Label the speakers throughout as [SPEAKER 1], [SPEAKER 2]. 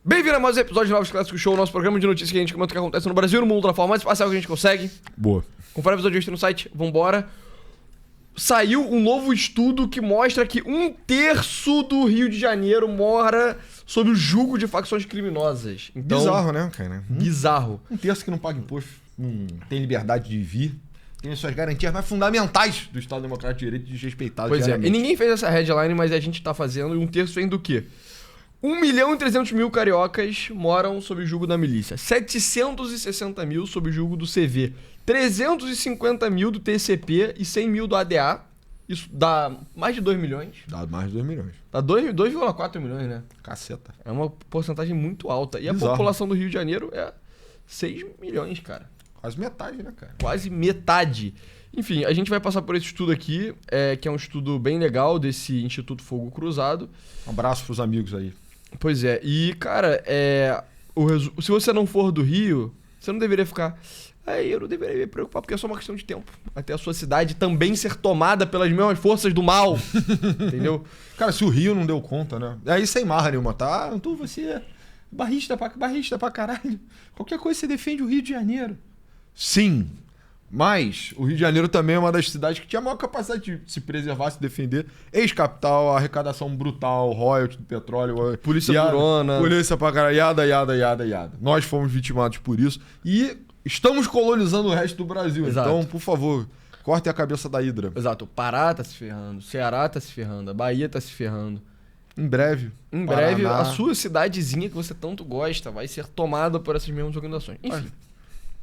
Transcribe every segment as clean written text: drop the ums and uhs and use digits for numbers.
[SPEAKER 1] Bem-vindo a mais um episódio de Novos Clássicos Show, nosso programa de notícias que a gente comenta o que acontece no Brasil e no mundo da forma mais espacial que a gente consegue.
[SPEAKER 2] Boa.
[SPEAKER 1] Confere o episódio de hoje no site, vambora. Saiu um novo estudo que mostra que 1/3 do Rio de Janeiro mora sob o jugo de facções criminosas. Então,
[SPEAKER 2] Bizarro, né, cara?
[SPEAKER 1] Bizarro.
[SPEAKER 2] 1/3 que não paga imposto, não tem liberdade de vir, tem as suas garantias mais fundamentais do Estado Democrático de Direito desrespeitadas.
[SPEAKER 1] Pois é, e ninguém fez essa headline, mas a gente tá fazendo, e 1/3 vem do quê? 1.300.000 cariocas moram sob o jugo da milícia, 760 mil sob o jugo do CV, 350 mil do TCP e 100 mil do ADA. Isso dá mais de 2 milhões.
[SPEAKER 2] Dá mais de 2 milhões.
[SPEAKER 1] Dá 2,4 milhões, né?
[SPEAKER 2] Caceta.
[SPEAKER 1] É uma porcentagem muito alta. E
[SPEAKER 2] Bizarro.
[SPEAKER 1] a população do Rio de Janeiro é 6 milhões, cara.
[SPEAKER 2] Quase metade, né, cara?
[SPEAKER 1] Quase metade. Enfim, a gente vai passar por esse estudo aqui, que é um estudo bem legal desse Instituto Fogo Cruzado.
[SPEAKER 2] Um abraço pros amigos aí.
[SPEAKER 1] Pois é, e cara, se você não for do Rio, você não deveria ficar... Aí eu não deveria me preocupar, porque é só uma questão de tempo. Até a sua cidade também ser tomada pelas mesmas forças do mal. Entendeu?
[SPEAKER 2] Cara, se o Rio não deu conta, né? Aí sem marra nenhuma, tá? Então você é barrista pra caralho. Qualquer coisa você defende o Rio de Janeiro. Sim. Mas o Rio de Janeiro também é uma das cidades que tinha a maior capacidade de se preservar, se defender. Ex-capital, arrecadação brutal, royalty do petróleo.
[SPEAKER 1] Polícia durona.
[SPEAKER 2] Polícia pra caralho, yada. Nós fomos vitimados por isso. E estamos colonizando o resto do Brasil.
[SPEAKER 1] Exato.
[SPEAKER 2] Então, por favor, cortem a cabeça da hidra.
[SPEAKER 1] Exato, o Pará tá se ferrando, o Ceará tá se ferrando, a Bahia tá se ferrando.
[SPEAKER 2] Em breve.
[SPEAKER 1] Em breve,
[SPEAKER 2] Paraná.
[SPEAKER 1] a sua cidadezinha que você tanto gosta vai ser tomada por essas mesmas organizações. Enfim,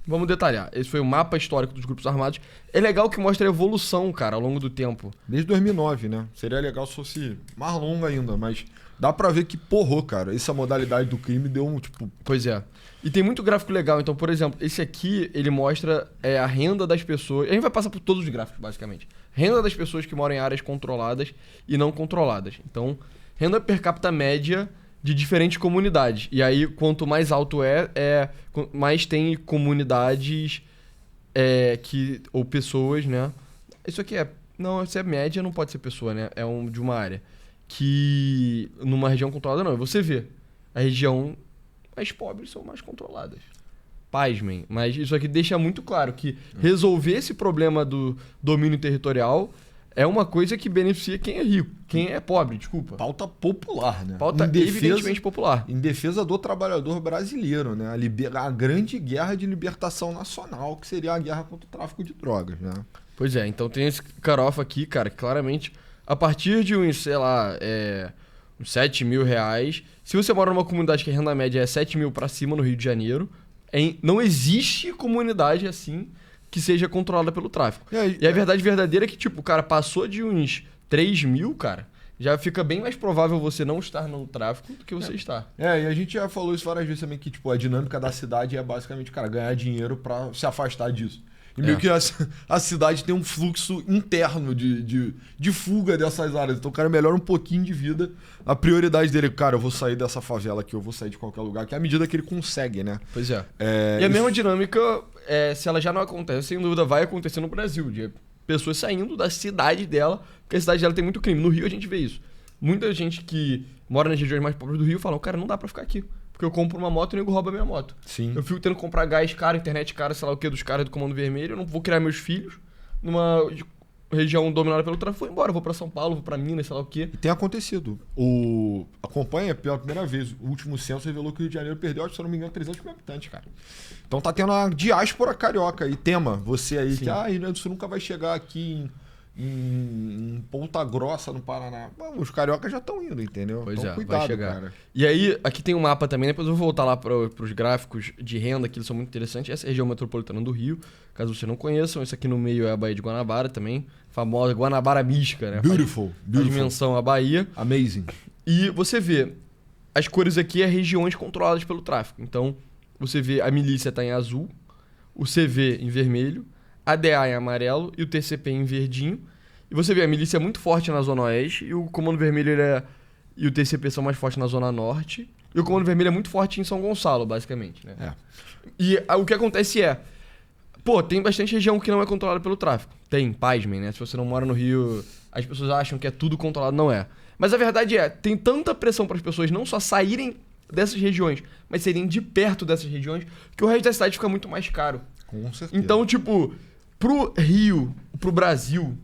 [SPEAKER 1] vamos detalhar. Esse foi o mapa histórico dos grupos armados. É legal que mostra a evolução, cara, ao longo do tempo.
[SPEAKER 2] Desde 2009, né? Seria legal se fosse mais longo ainda, mas dá pra ver que porrou, cara. Essa modalidade do crime deu um, tipo...
[SPEAKER 1] Pois é. E tem muito gráfico legal. Então, por exemplo, esse aqui, ele mostra a renda das pessoas... A gente vai passar por todos os gráficos, basicamente. Renda das pessoas que moram em áreas controladas e não controladas. Então, renda per capita média de diferentes comunidades. E aí, quanto mais alto mais tem comunidades ou pessoas, né? Isso aqui Não, isso é média, não pode ser pessoa, né? É de uma área. Que numa região controlada não. Você vê. A região mais pobres são mais controladas. Pasmem. Mas isso aqui deixa muito claro que resolver esse problema do domínio territorial é uma coisa que beneficia quem é rico. Quem é pobre, desculpa.
[SPEAKER 2] Pauta popular, né?
[SPEAKER 1] Pauta evidentemente popular.
[SPEAKER 2] Em defesa do trabalhador brasileiro, né? A grande guerra de libertação nacional, que seria a guerra contra o tráfico de drogas, né?
[SPEAKER 1] Pois é, então tem esse carofa aqui, cara, que claramente, a partir de uns, sei lá, uns 7 mil reais, se você mora numa comunidade que a renda média é 7 mil pra cima no Rio de Janeiro, não existe comunidade assim que seja controlada pelo tráfico. E a verdade verdadeira é que, tipo, o cara passou de uns 3 mil, cara, já fica bem mais provável você não estar no tráfico do que você estar.
[SPEAKER 2] E a gente já falou isso várias vezes também, que tipo, a dinâmica da cidade é basicamente, cara, ganhar dinheiro pra se afastar disso. E meio que a cidade tem um fluxo interno de fuga dessas áreas. Então o cara melhora um pouquinho de vida. A prioridade dele, cara, eu vou sair dessa favela aqui, eu vou sair de qualquer lugar, que é a medida que ele consegue, né?
[SPEAKER 1] Pois é. E a mesma dinâmica, se ela já não acontece, sem dúvida vai acontecer no Brasil. De pessoas saindo da cidade dela, porque a cidade dela tem muito crime. No Rio a gente vê isso. Muita gente que mora nas regiões mais pobres do Rio fala, cara, não dá pra ficar aqui. Porque eu compro uma moto e o nego rouba a minha moto.
[SPEAKER 2] Sim.
[SPEAKER 1] Eu fico tendo que comprar gás caro, internet cara, sei lá o que, dos caras do Comando Vermelho. Eu não vou criar meus filhos numa região dominada pelo tráfico. Vou embora, vou pra São Paulo, vou pra Minas, sei lá o quê.
[SPEAKER 2] E tem acontecido. Acompanha pela primeira vez. O último censo revelou que o Rio de Janeiro perdeu, se eu não me engano, 300 mil habitantes, cara. Então tá tendo a diáspora carioca. E tema, você aí,
[SPEAKER 1] Sim.
[SPEAKER 2] que Rio Grande do Sul nunca vai chegar aqui em Ponta Grossa, no Paraná. Bom, os cariocas já estão indo, entendeu?
[SPEAKER 1] Pois
[SPEAKER 2] então,
[SPEAKER 1] é,
[SPEAKER 2] cuidado,
[SPEAKER 1] vai chegar.
[SPEAKER 2] cara.
[SPEAKER 1] E aí, aqui tem um mapa também, depois eu vou voltar lá pros gráficos de renda, que eles são muito interessantes. Essa é a região metropolitana do Rio, caso você não conheçam. Esse aqui no meio é a Baía de Guanabara também, famosa Guanabara mística, né?
[SPEAKER 2] Beautiful.
[SPEAKER 1] Faz dimensão à Bahia.
[SPEAKER 2] Amazing.
[SPEAKER 1] E você vê, as cores aqui é regiões controladas pelo tráfico. Então, você vê a milícia tá em azul, o CV em vermelho, a DA em amarelo e o TCP em verdinho. E você vê, a milícia é muito forte na Zona Oeste e o Comando Vermelho e o TCP são mais fortes na Zona Norte. E o Comando Vermelho é muito forte em São Gonçalo, basicamente, né? E o que acontece tem bastante região que não é controlada pelo tráfico. Tem, pasmem, né? Se você não mora no Rio, as pessoas acham que é tudo controlado, não é. Mas a verdade tem tanta pressão para as pessoas não só saírem dessas regiões, mas serem de perto dessas regiões, porque o resto da cidade fica muito mais caro.
[SPEAKER 2] Com certeza.
[SPEAKER 1] Então, tipo, pro Rio, pro Brasil,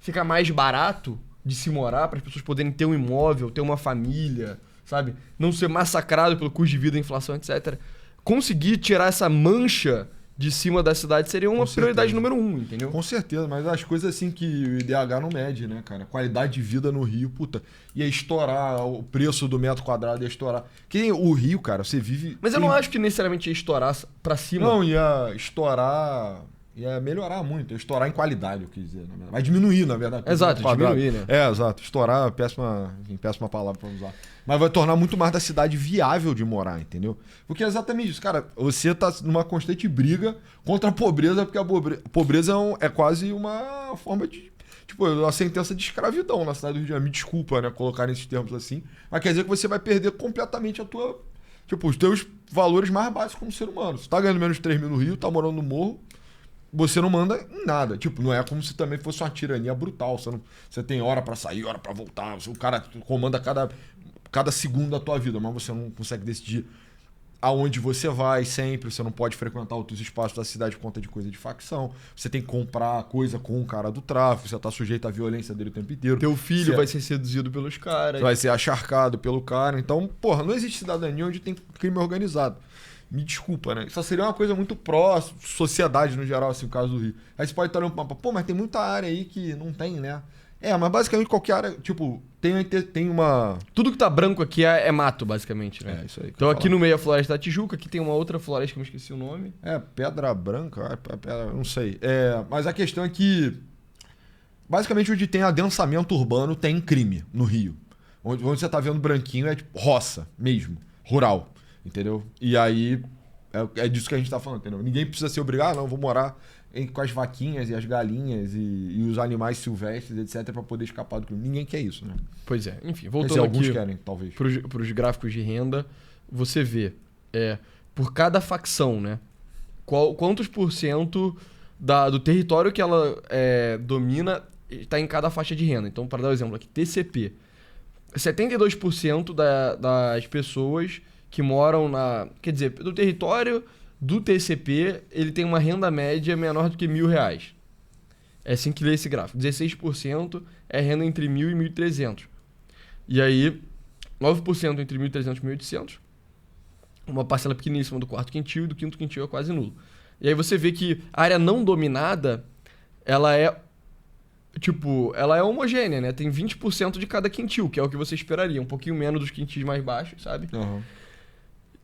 [SPEAKER 1] fica mais barato de se morar, para as pessoas poderem ter um imóvel, ter uma família, sabe? Não ser massacrado pelo custo de vida, inflação, etc. Conseguir tirar essa mancha de cima da cidade seria uma prioridade número 1, entendeu?
[SPEAKER 2] Com certeza, mas as coisas assim que o IDH não mede, né, cara? Qualidade de vida no Rio, puta, ia estourar, o preço do metro quadrado ia estourar. Que o Rio, cara, você vive...
[SPEAKER 1] Mas eu não acho que necessariamente ia estourar pra cima.
[SPEAKER 2] Não, ia estourar... Ia melhorar muito, ia estourar em qualidade, eu quis dizer, na verdade. Vai diminuir, na verdade.
[SPEAKER 1] Exato, diminuir, né?
[SPEAKER 2] É, exato. Estourar, péssima palavra pra usar. Mas vai tornar muito mais da cidade viável de morar, entendeu? Porque é exatamente isso, cara. Você tá numa constante briga contra a pobreza, porque a pobreza é quase uma forma de... Tipo, uma sentença de escravidão na cidade do Rio de Janeiro. Me desculpa, né, colocar nesses termos assim. Mas quer dizer que você vai perder completamente a tua... Tipo, os teus valores mais básicos como ser humano. Você tá ganhando menos de 3 mil no Rio, tá morando no morro, você não manda em nada. Tipo, não é como se também fosse uma tirania brutal. Você tem hora pra sair, hora pra voltar. O cara comanda cada segundo da tua vida, mas você não consegue decidir aonde você vai sempre. Você não pode frequentar outros espaços da cidade por conta de coisa de facção. Você tem que comprar coisa com o cara do tráfico. Você tá sujeito à violência dele o tempo inteiro.
[SPEAKER 1] Teu filho vai ser seduzido pelos caras.
[SPEAKER 2] Vai ser acharcado pelo cara. Então, porra, não existe cidadania onde tem crime organizado. Me desculpa, né? Isso seria uma coisa muito próxima, sociedade no geral, assim, o caso do Rio. Aí você pode estar olhando pro mapa, pô, mas tem muita área aí que não tem, né? É, mas basicamente qualquer área, tipo, tem uma...
[SPEAKER 1] Tudo que tá branco aqui é mato, basicamente, né?
[SPEAKER 2] É, isso aí.
[SPEAKER 1] Então aqui no meio é a Floresta da Tijuca, aqui tem uma outra floresta que eu me esqueci o nome.
[SPEAKER 2] É, Pedra Branca, não sei. É, mas a questão é que, basicamente, onde tem adensamento urbano, tem crime no Rio. Onde você tá vendo branquinho é tipo roça mesmo, rural. Entendeu? E aí, é disso que a gente tá falando, entendeu? Ninguém precisa se obrigar, não, vou morar com as vaquinhas e as galinhas e os animais silvestres, etc, pra poder escapar do crime. Ninguém quer isso, né?
[SPEAKER 1] Pois é, enfim,
[SPEAKER 2] Quer
[SPEAKER 1] voltando
[SPEAKER 2] dizer, alguns
[SPEAKER 1] aqui
[SPEAKER 2] querem, talvez.
[SPEAKER 1] pros gráficos de renda, você vê, por cada facção, né? Quantos por cento do território que ela domina está em cada faixa de renda. Então, para dar um exemplo aqui, TCP. 72% das pessoas que moram quer dizer, do território do TCP, ele tem uma renda média menor do que R$1.000. É assim que lê esse gráfico. 16% é renda entre 1.000 e 1.300. E aí, 9% entre 1.300 e 1.800. Uma parcela pequeníssima do quarto quintil e do quinto quintil é quase nulo. E aí você vê que a área não dominada, ela é homogênea, né? Tem 20% de cada quintil, que é o que você esperaria. Um pouquinho menos dos quintis mais baixos, sabe?
[SPEAKER 2] Uhum.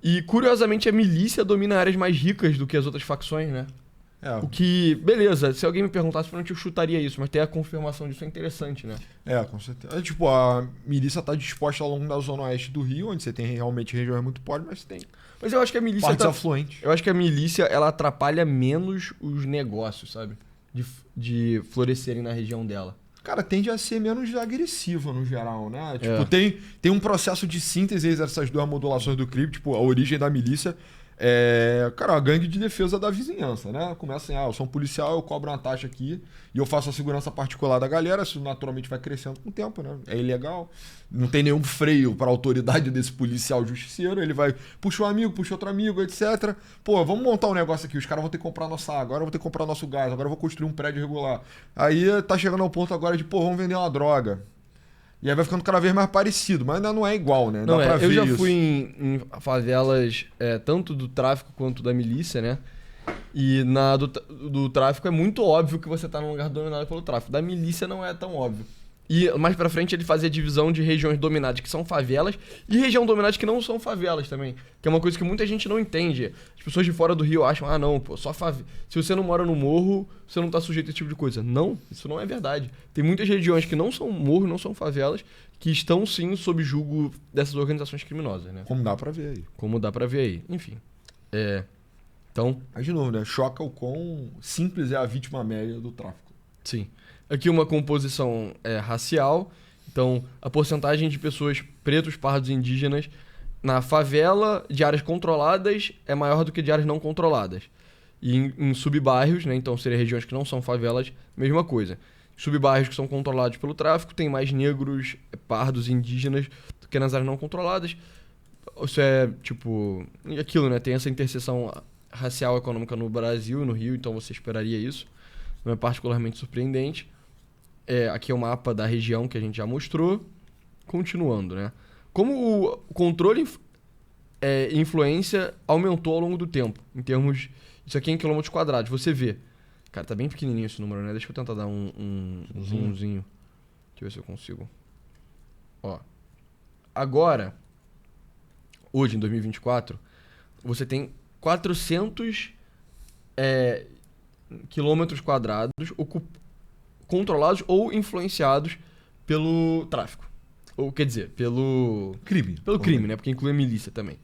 [SPEAKER 1] E, curiosamente, a milícia domina áreas mais ricas do que as outras facções, né? O que, beleza, se alguém me perguntasse, provavelmente eu chutaria isso, mas ter a confirmação disso é interessante, né?
[SPEAKER 2] Com certeza. Tipo, a milícia tá disposta ao longo da zona oeste do Rio, onde você tem realmente regiões muito pobres, mas tem
[SPEAKER 1] Mas eu acho que a milícia...
[SPEAKER 2] partes afluentes.
[SPEAKER 1] Eu acho que a milícia, ela atrapalha menos os negócios, sabe? De florescerem na região dela.
[SPEAKER 2] Cara, tende a ser menos agressiva no geral, né? Tipo, tem um processo de síntese dessas duas modulações do crime, tipo, a origem da milícia cara, a gangue de defesa da vizinhança, né? Começa assim, eu sou um policial, eu cobro uma taxa aqui e eu faço a segurança particular da galera, isso naturalmente vai crescendo com o tempo, né? É ilegal, não tem nenhum freio para a autoridade desse policial justiceiro, ele vai, puxa um amigo, puxa outro amigo, etc. Pô, vamos montar um negócio aqui, os caras vão ter que comprar nossa água, agora vão ter que comprar nosso gás, agora eu vou construir um prédio regular. Aí tá chegando ao ponto agora de, vamos vender uma droga. E aí vai ficando cada vez mais parecido, mas ainda não é igual, né?
[SPEAKER 1] Não, eu já fui em favelas tanto do tráfico quanto da milícia, né? E do tráfico é muito óbvio que você tá num lugar dominado pelo tráfico. Da milícia não é tão óbvio. E mais pra frente ele fazia divisão de regiões dominadas que são favelas e região dominadas que não são favelas também. Que é uma coisa que muita gente não entende. As pessoas de fora do Rio acham, não, só favela. Se você não mora no morro, você não tá sujeito a esse tipo de coisa. Não, isso não é verdade. Tem muitas regiões que não são morros, não são favelas, que estão sim sob julgo dessas organizações criminosas, né?
[SPEAKER 2] Como dá pra ver aí.
[SPEAKER 1] Enfim. Então...
[SPEAKER 2] Mas de novo, né? Choca o quão simples é a vítima média do tráfico.
[SPEAKER 1] Sim. Aqui uma composição racial. Então, a porcentagem de pessoas pretos, pardos e indígenas na favela de áreas controladas é maior do que de áreas não controladas. E em subbairros, né? Então, seriam regiões que não são favelas, mesma coisa. Subbairros que são controlados pelo tráfico tem mais negros, pardos e indígenas do que nas áreas não controladas. Isso é, tipo... Aquilo, né? Tem essa interseção racial e econômica no Brasil e no Rio, então você esperaria isso. Não é particularmente surpreendente. Aqui é o mapa da região que a gente já mostrou. Continuando, né? Como o controle e influência aumentou ao longo do tempo, em termos... Isso aqui é em quilômetros quadrados. Você vê. Cara, tá bem pequenininho esse número, né? Deixa eu tentar dar um zoomzinho. Deixa eu ver se eu consigo. Ó. Agora, hoje, em 2024, você tem 400 quilômetros quadrados controlados ou influenciados pelo tráfico. Ou, quer dizer, pelo...
[SPEAKER 2] Crime.
[SPEAKER 1] Pelo crime, né? Porque inclui a milícia também.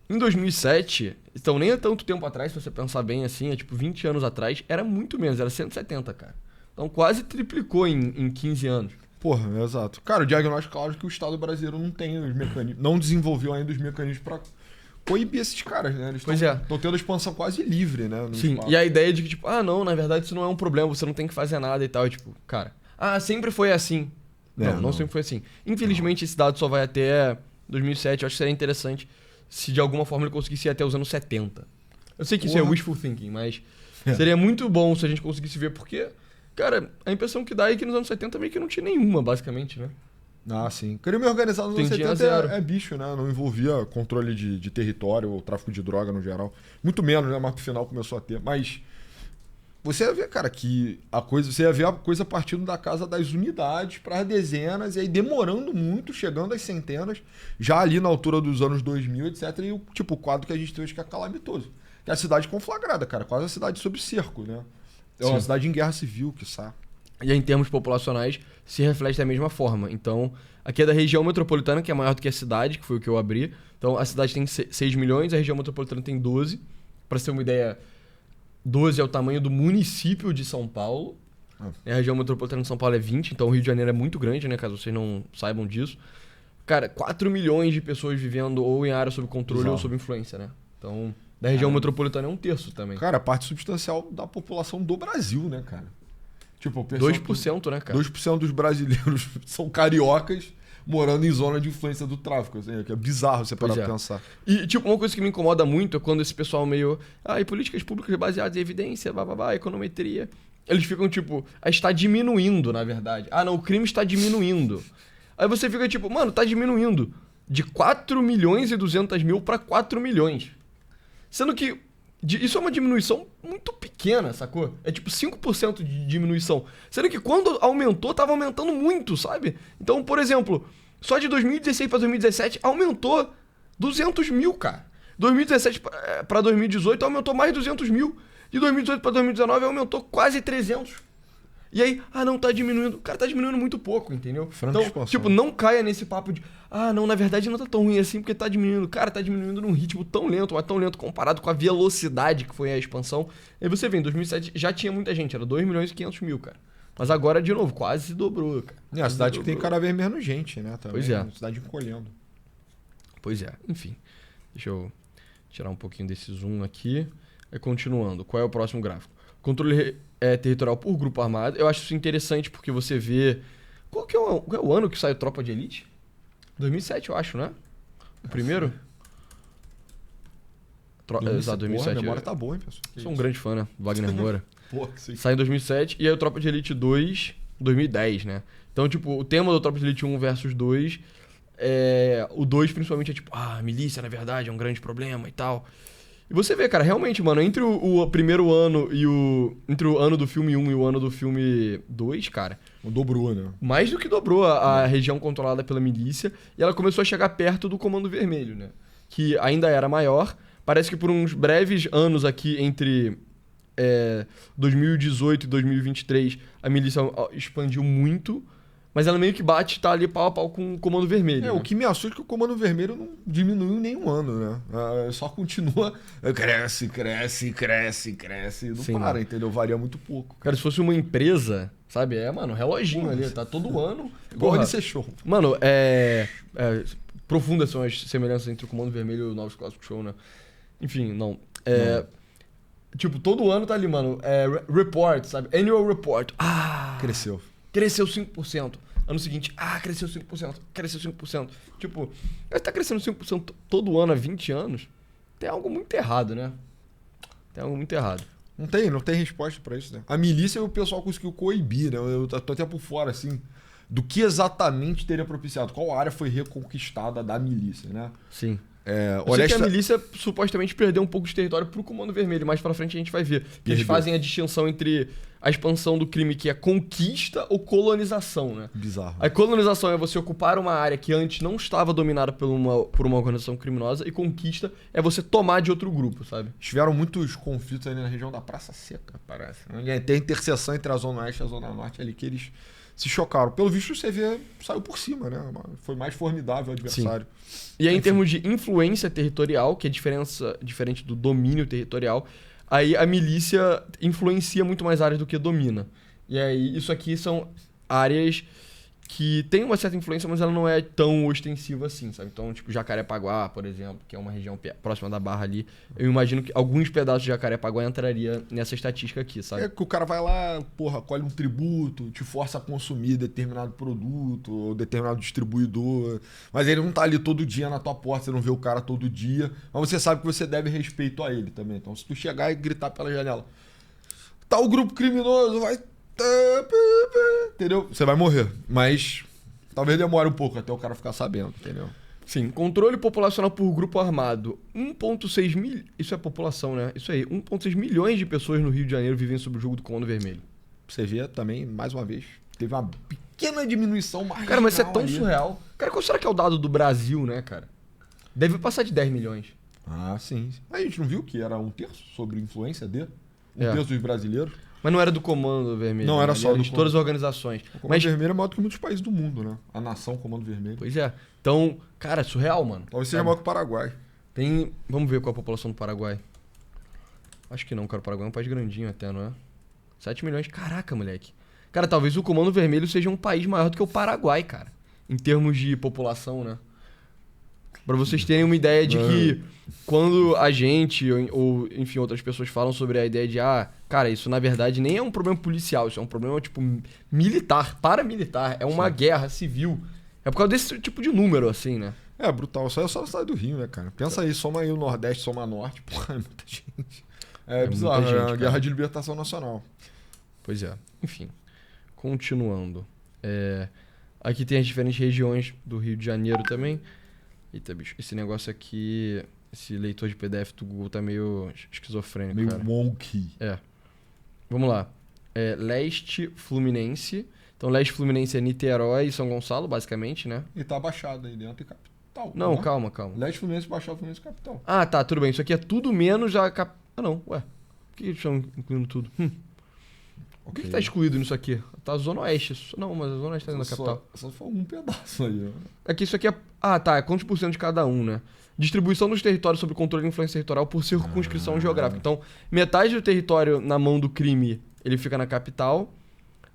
[SPEAKER 1] Em 2007, então nem é tanto tempo atrás, se você pensar bem assim, é tipo 20 anos atrás, era muito menos, era 170, cara. Então quase triplicou em 15 anos.
[SPEAKER 2] Porra, exato. Cara, o diagnóstico, claro, que o Estado brasileiro não tem os mecanismos, não desenvolveu ainda os mecanismos pra coibir esses caras, né? Eles estão tendo a expansão quase livre, né?
[SPEAKER 1] Sim, espaço. E a ideia de que, tipo, não, na verdade isso não é um problema, você não tem que fazer nada e tal. E, tipo, cara, sempre foi assim. Não sempre foi assim. Infelizmente, esse dado só vai até 2007. Eu acho que seria interessante se de alguma forma ele conseguisse ir até os anos 70. Eu sei que isso é wishful thinking, mas seria muito bom se a gente conseguisse ver, porque, cara, a impressão que dá é que nos anos 70 meio que não tinha nenhuma, basicamente, né?
[SPEAKER 2] Ah, sim. Crime organizado nos anos 70 é bicho, né? Não envolvia controle de território ou tráfico de droga no geral. Muito menos, né? Mas no final começou a ter. Mas você ia ver, cara, que você ia ver a coisa partindo da casa das unidades para as dezenas, e aí demorando muito, chegando às centenas, já ali na altura dos anos 2000, etc. E o quadro que a gente tem hoje que é calamitoso. Que é a cidade conflagrada, cara. Quase a cidade sob cerco, né? É uma cidade em guerra civil, quiçá.
[SPEAKER 1] E aí, em termos populacionais, se reflete da mesma forma. Então, aqui é da região metropolitana, que é maior do que a cidade, que foi o que eu abri. Então, a cidade tem 6 milhões, a região metropolitana tem 12. Para ter uma ideia, 12 é o tamanho do município de São Paulo. A região metropolitana de São Paulo é 20, então o Rio de Janeiro é muito grande, né? Caso vocês não saibam disso. Cara, 4 milhões de pessoas vivendo ou em área sob controle ou sob influência, né? Então, da região metropolitana é um terço também.
[SPEAKER 2] Cara, parte substancial da população do Brasil, né, cara? Tipo,
[SPEAKER 1] 2%, né, cara?
[SPEAKER 2] 2% dos brasileiros são cariocas morando em zona de influência do tráfico. Assim, que é bizarro você parar pra pensar.
[SPEAKER 1] E, tipo, uma coisa que me incomoda muito é quando esse pessoal meio... e políticas públicas baseadas em evidência, econometria. Eles ficam, tipo... está diminuindo, na verdade. Não, o crime está diminuindo. Aí você fica, tipo... Mano, tá diminuindo de 4 milhões e 200 mil pra 4 milhões. Sendo que... Isso é uma diminuição muito pequena, sacou? É tipo 5% de diminuição. Sendo que quando aumentou, tava aumentando muito, sabe? Então, por exemplo, só de 2016 pra 2017 aumentou 200 mil, cara. 2017 pra 2018 aumentou mais 200 mil. De 2018 pra 2019 aumentou quase 300. E aí, não, tá diminuindo. Cara, tá diminuindo muito pouco, entendeu? Então, tipo, não caia nesse papo de... não, na verdade não tá tão ruim assim porque tá diminuindo. Cara, tá diminuindo num ritmo tão lento, mas tão lento comparado com a velocidade que foi a expansão. Aí você vê, em 2007 já tinha muita gente, era 2 milhões e 500 mil, cara. Mas agora, de novo, quase se dobrou, cara.
[SPEAKER 2] A cidade que tem cada vez menos gente, né? Também,
[SPEAKER 1] pois é.
[SPEAKER 2] A cidade encolhendo.
[SPEAKER 1] Pois é, enfim. Deixa eu tirar um pouquinho desse zoom aqui. Continuando, qual é o próximo gráfico? Controle territorial por grupo armado. Eu acho isso interessante porque você vê... Qual é o ano que saiu Tropa de Elite? 2007, eu acho, né? O primeiro? Exato, 2007.
[SPEAKER 2] A memória tá boa, hein, pessoal?
[SPEAKER 1] Sou um grande fã, né? Wagner Moura.
[SPEAKER 2] Pô, que sim.
[SPEAKER 1] Sai em 2007 e aí o Tropa de Elite 2, 2010, né? Então, tipo, o tema do Tropa de Elite 1 versus 2... o 2 principalmente é tipo... a milícia, na verdade, é um grande problema e tal... E você vê, cara, realmente, mano, entre o primeiro ano entre o ano do filme 1 e o ano do filme 2, cara...
[SPEAKER 2] Dobrou, né?
[SPEAKER 1] Mais do que dobrou a região controlada pela milícia. E ela começou a chegar perto do Comando Vermelho, né? Que ainda era maior. Parece que por uns breves anos aqui, entre 2018 e 2023, a milícia expandiu muito... Mas ela meio que tá ali pau a pau com o Comando Vermelho. Né?
[SPEAKER 2] O que me assusta é que o Comando Vermelho não diminuiu em nenhum ano, né? Só continua... Cresce. Não
[SPEAKER 1] Sim,
[SPEAKER 2] para, entendeu? Varia muito pouco.
[SPEAKER 1] Cara, se fosse uma empresa, sabe? Mano, reloginho ali. Tá todo ano...
[SPEAKER 2] Igual ele ser show.
[SPEAKER 1] Mano, profundas são as semelhanças entre o Comando Vermelho e o Novos Clássicos Show, né? Enfim, não. Tipo, todo ano tá ali, mano. Report, sabe? Annual Report.
[SPEAKER 2] Cresceu.
[SPEAKER 1] Cresceu 5%. Ano seguinte, cresceu 5%, cresceu 5%. Tipo, tá crescendo 5% todo ano há 20 anos, tem algo muito errado, né? Tem algo muito errado.
[SPEAKER 2] Não tem resposta pra isso, né? A milícia o pessoal conseguiu coibir, né? Eu tô até por fora, assim, do que exatamente teria propiciado. Qual área foi reconquistada da milícia, né?
[SPEAKER 1] Sim.
[SPEAKER 2] É,
[SPEAKER 1] Eu sei que a milícia supostamente perdeu um pouco de território pro Comando Vermelho. Mais pra frente a gente vai ver. Que eles fazem a distinção entre a expansão do crime, que é conquista, ou colonização, né?
[SPEAKER 2] Bizarro.
[SPEAKER 1] A colonização é você ocupar uma área que antes não estava dominada por uma organização criminosa, e conquista é você tomar de outro grupo, sabe?
[SPEAKER 2] Tiveram muitos conflitos ali na região da Praça Seca, parece. Tem a interseção entre a Zona Oeste e a Zona Norte ali que eles se chocaram. Pelo visto, o CV saiu por cima, né? Foi mais formidável o adversário.
[SPEAKER 1] Sim. E aí, em termos de influência territorial, que é diferente do domínio territorial, aí a milícia influencia muito mais áreas do que domina. E aí, isso aqui são áreas que tem uma certa influência, mas ela não é tão ostensiva assim, sabe? Então, tipo, Jacarepaguá, por exemplo, que é uma região próxima da Barra ali, eu imagino que alguns pedaços de Jacarepaguá entraria nessa estatística aqui, sabe?
[SPEAKER 2] É que o cara vai lá, porra, colhe um tributo, te força a consumir determinado produto, ou determinado distribuidor, mas ele não tá ali todo dia na tua porta, você não vê o cara todo dia, mas você sabe que você deve respeito a ele também. Então, se tu chegar e gritar pela janela, tá o grupo criminoso, vai... Entendeu? Você vai morrer. Mas talvez demore um pouco até o cara ficar sabendo, entendeu?
[SPEAKER 1] Sim. Controle populacional por grupo armado. 1,6 mil... Isso é população, né? Isso aí. 1,6 milhões de pessoas no Rio de Janeiro vivem sob o jugo do Comando Vermelho.
[SPEAKER 2] Você vê também, mais uma vez, teve uma pequena diminuição marginal.
[SPEAKER 1] Cara, mas isso é tão
[SPEAKER 2] ali.
[SPEAKER 1] surreal. Cara, qual será que é o dado do Brasil, né, cara? Deve passar de 10 milhões.
[SPEAKER 2] Ah, sim. A gente não viu que era 1/3 sobre influência de 1/3
[SPEAKER 1] É.
[SPEAKER 2] dos brasileiros?
[SPEAKER 1] Mas não era do Comando Vermelho.
[SPEAKER 2] Não, era
[SPEAKER 1] né?
[SPEAKER 2] só do
[SPEAKER 1] de todas as organizações.
[SPEAKER 2] O Comando
[SPEAKER 1] Mas,
[SPEAKER 2] Vermelho é maior do que muitos países do mundo, né? A nação Comando Vermelho.
[SPEAKER 1] pois é. Então, cara, é surreal, mano.
[SPEAKER 2] Talvez seja
[SPEAKER 1] Sabe?
[SPEAKER 2] maior que o Paraguai.
[SPEAKER 1] Tem... Vamos ver qual é a população do Paraguai. Acho que não, cara. O Paraguai é um país grandinho até, não é? 7 milhões. Caraca, moleque. Cara, talvez o Comando Vermelho seja um país maior do que o Paraguai, cara. Em termos de população, né? Pra vocês terem uma ideia de que quando a gente, ou enfim, outras pessoas falam sobre a ideia de, cara, isso na verdade nem é um problema policial, isso é um problema, tipo, militar, paramilitar, é uma guerra civil. É por causa desse tipo de número, assim, né?
[SPEAKER 2] É, brutal. Isso aí é só a cidade do Rio, né, cara? Pensa aí, soma aí o Nordeste, soma a Norte. Porra, é muita gente. É bizarro,
[SPEAKER 1] muita gente,
[SPEAKER 2] é uma
[SPEAKER 1] cara.
[SPEAKER 2] guerra de libertação nacional.
[SPEAKER 1] Pois é. Enfim, continuando. Aqui tem as diferentes regiões do Rio de Janeiro também. Eita, bicho, esse negócio aqui, esse leitor de PDF do Google tá meio esquizofrênico,
[SPEAKER 2] Meio
[SPEAKER 1] cara.
[SPEAKER 2] wonky.
[SPEAKER 1] Vamos lá. Leste Fluminense. Então, Leste Fluminense é Niterói e São Gonçalo, basicamente, né?
[SPEAKER 2] E tá baixado aí dentro e capital.
[SPEAKER 1] Não,
[SPEAKER 2] né?
[SPEAKER 1] calma.
[SPEAKER 2] Leste Fluminense, Baixada Fluminense, capital.
[SPEAKER 1] Ah, tá, tudo bem. Isso aqui é tudo menos a não, ué. Por que eles estão incluindo tudo? O que tá excluído nisso aqui? Tá a Zona Oeste. Não, mas a Zona Oeste tá na capital.
[SPEAKER 2] Só foi um pedaço aí, ó.
[SPEAKER 1] É que isso aqui é... tá, é quantos por cento de cada um, né? Distribuição dos territórios sob controle e influência territorial por circunscrição geográfica. Então, metade do território na mão do crime, ele fica na capital,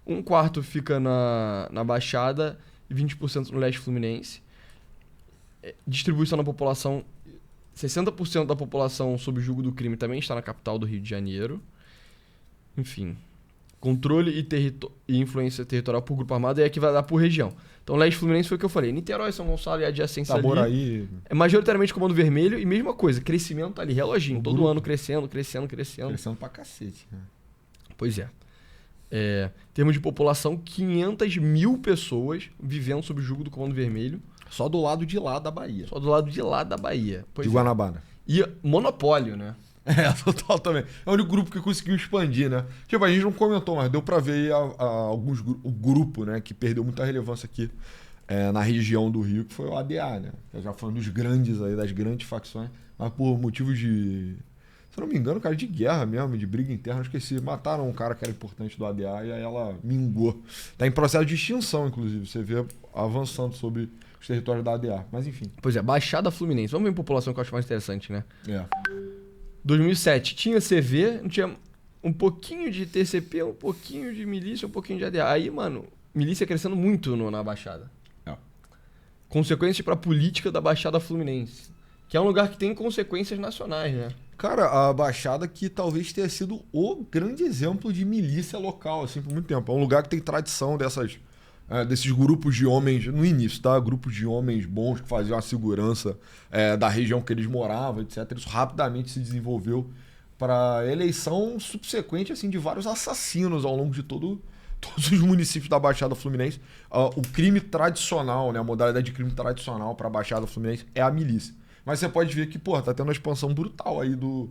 [SPEAKER 1] 1/4 fica na Baixada e 20% no Leste Fluminense. Distribuição da população, 60% da população sob julgo do crime também está na capital do Rio de Janeiro. Enfim... Controle e influência territorial por grupo armado é que vai dar por região. Então, Leste Fluminense foi o que eu falei. Niterói, São Gonçalo e adjacência ali.
[SPEAKER 2] Itaboraí.
[SPEAKER 1] É majoritariamente Comando Vermelho e mesma coisa. Crescimento ali, reloginho.
[SPEAKER 2] O
[SPEAKER 1] Todo
[SPEAKER 2] grupo.
[SPEAKER 1] ano crescendo.
[SPEAKER 2] Crescendo pra cacete, né?
[SPEAKER 1] Pois é. Em termos de população, 500 mil pessoas vivendo sob o jugo do Comando Vermelho.
[SPEAKER 2] Só do lado de lá da Bahia.
[SPEAKER 1] Só do lado de lá da Bahia. Pois
[SPEAKER 2] de
[SPEAKER 1] é.
[SPEAKER 2] Guanabara.
[SPEAKER 1] E monopólio, né?
[SPEAKER 2] Total também. É o único grupo que conseguiu expandir, né? Tipo, a gente não comentou, mas deu pra ver aí o grupo, né? Que perdeu muita relevância aqui na região do Rio, que foi o ADA, né? Eu já falando dos grandes aí, das grandes facções, mas por motivos de... Se eu não me engano, cara, de guerra mesmo, de briga interna, eu esqueci. Mataram um cara que era importante do ADA e aí ela mingou. Tá em processo de extinção, inclusive. Você vê avançando sobre os territórios da ADA. Mas enfim.
[SPEAKER 1] Pois é, Baixada Fluminense. Vamos ver em população que eu acho mais interessante, né? 2007 tinha CV, tinha um pouquinho de TCP, um pouquinho de milícia, um pouquinho de ADA. Aí, mano, milícia crescendo muito na Baixada. Consequências pra política da Baixada Fluminense. Que é um lugar que tem consequências nacionais, né?
[SPEAKER 2] Cara, a Baixada que talvez tenha sido o grande exemplo de milícia local, assim, por muito tempo. É um lugar que tem tradição dessas desses grupos de homens, no início, tá? Grupos de homens bons que faziam a segurança da região que eles moravam, etc. Isso rapidamente se desenvolveu para eleição subsequente assim, de vários assassinos ao longo de todos os municípios da Baixada Fluminense. O crime tradicional, né? A modalidade de crime tradicional para a Baixada Fluminense é a milícia. Mas você pode ver que, pô, tá tendo uma expansão brutal aí do...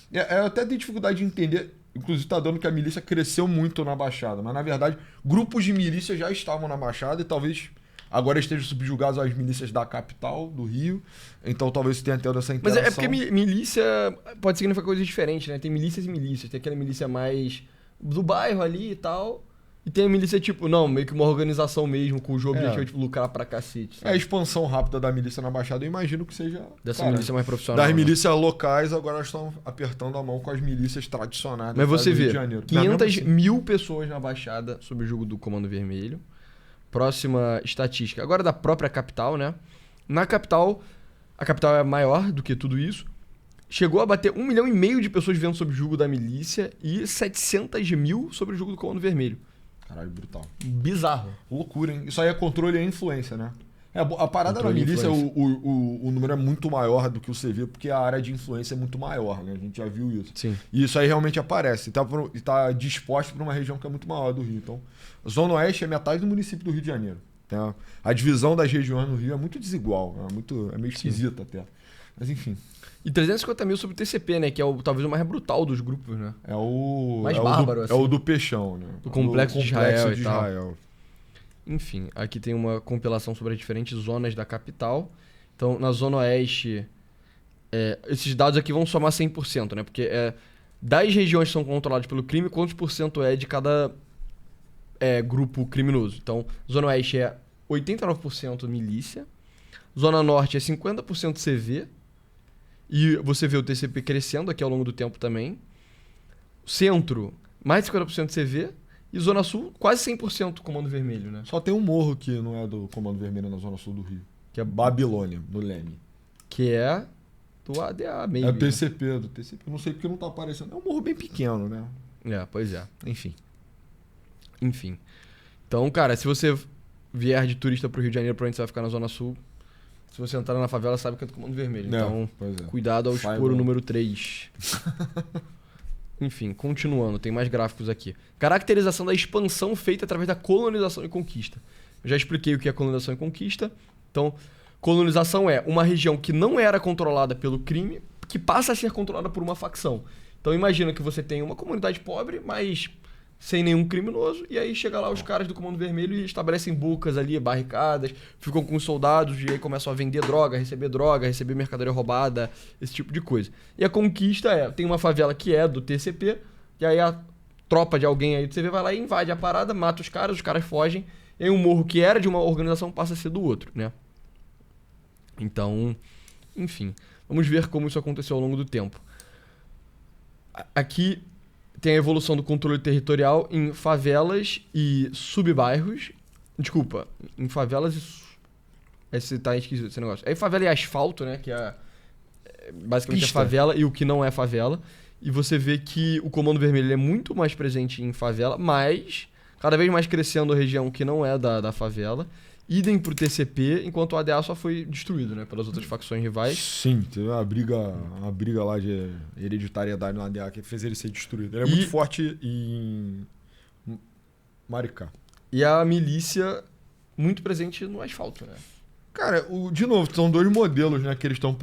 [SPEAKER 2] Eu até tenho dificuldade de entender, inclusive tá dando que a milícia cresceu muito na Baixada, mas na verdade grupos de milícia já estavam na Baixada e talvez agora estejam subjugados às milícias da capital, do Rio, então talvez tenha tendo essa interação.
[SPEAKER 1] Mas é porque milícia pode significar coisas diferentes, né? Tem milícias e milícias, tem aquela milícia mais do bairro ali e tal... E tem a milícia, tipo, não, meio que uma organização mesmo, cujo objetivo é tipo, lucrar pra cacete. Sabe?
[SPEAKER 2] A expansão rápida da milícia na Baixada, eu imagino que seja...
[SPEAKER 1] Dessa milícia mais profissional.
[SPEAKER 2] Das milícias locais, agora elas estão apertando a mão com as milícias tradicionais.
[SPEAKER 1] Mas você vê, 500
[SPEAKER 2] assim.
[SPEAKER 1] mil pessoas na Baixada sob o jugo do Comando Vermelho. Próxima estatística. Agora da própria capital, né? Na capital, a capital é maior do que tudo isso. Chegou a bater 1,5 milhão de pessoas vivendo sob o jugo da milícia e 700 mil sob o jugo do Comando Vermelho.
[SPEAKER 2] Caralho, brutal.
[SPEAKER 1] Bizarro.
[SPEAKER 2] Loucura, hein? Isso aí é controle e influência, né? A parada
[SPEAKER 1] Controle
[SPEAKER 2] da milícia, o número é muito maior do que o CV, porque a área de influência é muito maior, né? A gente já viu isso.
[SPEAKER 1] Sim.
[SPEAKER 2] E isso aí realmente aparece. E tá disposto para uma região que é muito maior do Rio. Então, a Zona Oeste é metade do município do Rio de Janeiro. Tá? A divisão das regiões no Rio é muito desigual. É meio esquisita até. Mas enfim.
[SPEAKER 1] E 350 mil sobre o TCP, né? Que é talvez o mais brutal dos grupos, né?
[SPEAKER 2] É o...
[SPEAKER 1] mais bárbaro,
[SPEAKER 2] assim. É o do Peixão, né?
[SPEAKER 1] Do Complexo de Israel
[SPEAKER 2] de
[SPEAKER 1] e tal.
[SPEAKER 2] Israel.
[SPEAKER 1] Enfim, aqui tem uma compilação sobre as diferentes zonas da capital. Então, na Zona Oeste, esses dados aqui vão somar 100%, né? Porque das regiões que são controladas pelo crime, quantos por cento é de cada grupo criminoso? Então, Zona Oeste é 89% milícia. Zona Norte é 50% CV. E você vê o TCP crescendo aqui ao longo do tempo também. Centro, mais de 50% CV. E Zona Sul, quase 100% Comando Vermelho, né?
[SPEAKER 2] Só tem um morro que não é do Comando Vermelho na Zona Sul do Rio. Que é Babilônia, no Leme.
[SPEAKER 1] Que é do ADA meio.
[SPEAKER 2] É do TCP, Não sei porque não tá aparecendo. É um morro bem pequeno, né?
[SPEAKER 1] Pois é.
[SPEAKER 2] Enfim.
[SPEAKER 1] Então, cara, se você vier de turista pro Rio de Janeiro, provavelmente você vai ficar na Zona Sul. Se você entrar na favela, sabe que é do Comando Vermelho. Então, cuidado ao expor o número 3. Enfim, continuando, tem mais gráficos aqui. Caracterização da expansão feita através da colonização e conquista. Eu já expliquei o que é colonização e conquista. Então, colonização é uma região que não era controlada pelo crime, que passa a ser controlada por uma facção. Então, imagina que você tem uma comunidade pobre, mas sem nenhum criminoso, e aí chega lá os caras do Comando Vermelho e estabelecem bocas ali, barricadas, ficam com os soldados e aí começam a vender droga, receber mercadoria roubada, esse tipo de coisa. E a conquista tem uma favela que é do TCP, e aí a tropa de alguém aí do TCP vai lá e invade a parada, mata os caras fogem, e aí um morro que era de uma organização passa a ser do outro, né? Então, enfim, vamos ver como isso aconteceu ao longo do tempo. Aqui tem a evolução do controle territorial em favelas e subbairros. Desculpa, em favelas e... Esse tá esquisito esse negócio. Aí favela e asfalto, né? Que é basicamente a favela e o que não é favela. E você vê que o Comando Vermelho é muito mais presente em favela, mas cada vez mais crescendo a região que não é da favela. Idem pro TCP, enquanto o ADA só foi destruído, né? Pelas outras facções rivais.
[SPEAKER 2] Sim, teve uma briga lá de hereditariedade no ADA que fez ele ser destruído. Ele é muito forte em Maricá.
[SPEAKER 1] E a milícia muito presente no asfalto, né?
[SPEAKER 2] Cara, de novo, são dois modelos, né? Que eles estão